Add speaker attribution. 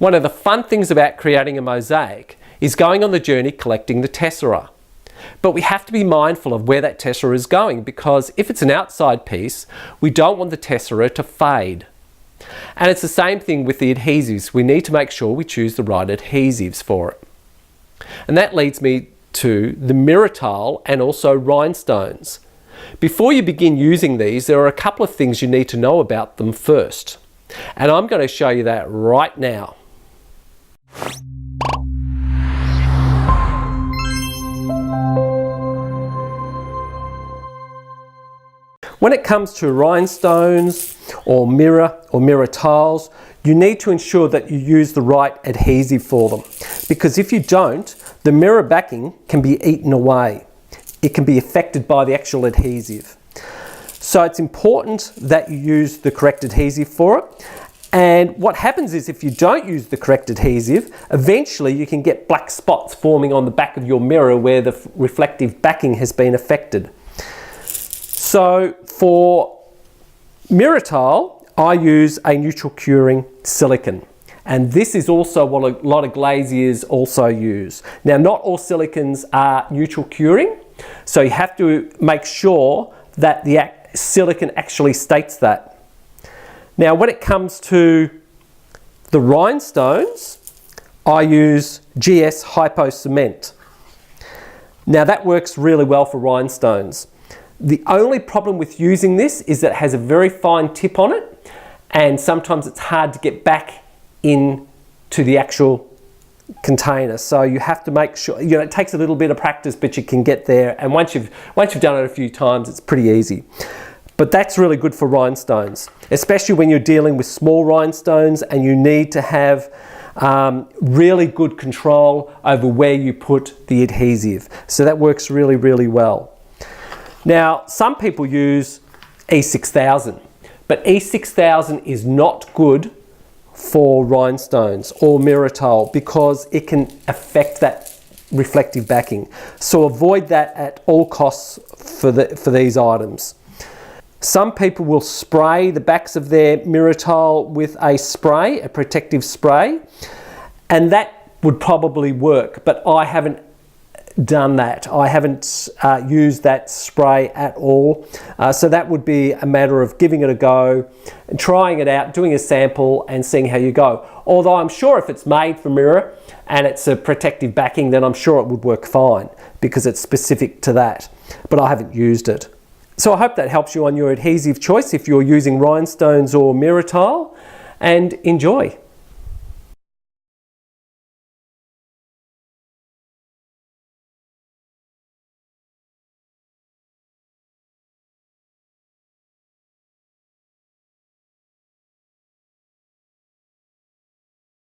Speaker 1: One of the fun things about creating a mosaic is going on the journey collecting the tessera. But we have to be mindful of where that tessera is going, because if it's an outside piece, we don't want the tessera to fade. And it's the same thing with the adhesives. We need to make sure we choose the right adhesives for it. And that leads me to the mirror tile and also rhinestones. Before you begin using these, there are a couple of things you need to know about them first. And I'm going to show you that right now. When it comes to rhinestones or mirror tiles, you need to ensure that you use the right adhesive for them. Because if you don't, the mirror backing can be eaten away. It can be affected by the actual adhesive. So it's important that you use the correct adhesive for it. And what happens is, if you don't use the correct adhesive, eventually you can get black spots forming on the back of your mirror where the reflective backing has been affected. So for mirror tile, I use a neutral curing silicone. And this is also what a lot of glaziers also use. Now, not all silicones are neutral curing, so you have to make sure that the silicone actually states that. Now, when it comes to the rhinestones, I use GS Hypo Cement. Now, that works really well for rhinestones. The only problem with using this is that it has a very fine tip on it, and sometimes it's hard to get back into the actual container. So you have to make sure, it takes a little bit of practice, but you can get there. And once you've done it a few times, it's pretty easy. But that's really good for rhinestones, especially when you're dealing with small rhinestones and you need to have really good control over where you put the adhesive. So that works really, really well. Now, some people use E6000, but E6000 is not good for rhinestones or mirror tile because it can affect that reflective backing. So avoid that at all costs for these items. Some people will spray the backs of their mirror tile with a spray, a protective spray, and that would probably work, but I haven't done that. I haven't used that spray at all. So that would be a matter of giving it a go, and trying it out, doing a sample and seeing how you go. Although I'm sure if it's made for mirror and it's a protective backing, then I'm sure it would work fine because it's specific to that. But I haven't used it. So I hope that helps you on your adhesive choice if you're using rhinestones or mirror tile, and enjoy.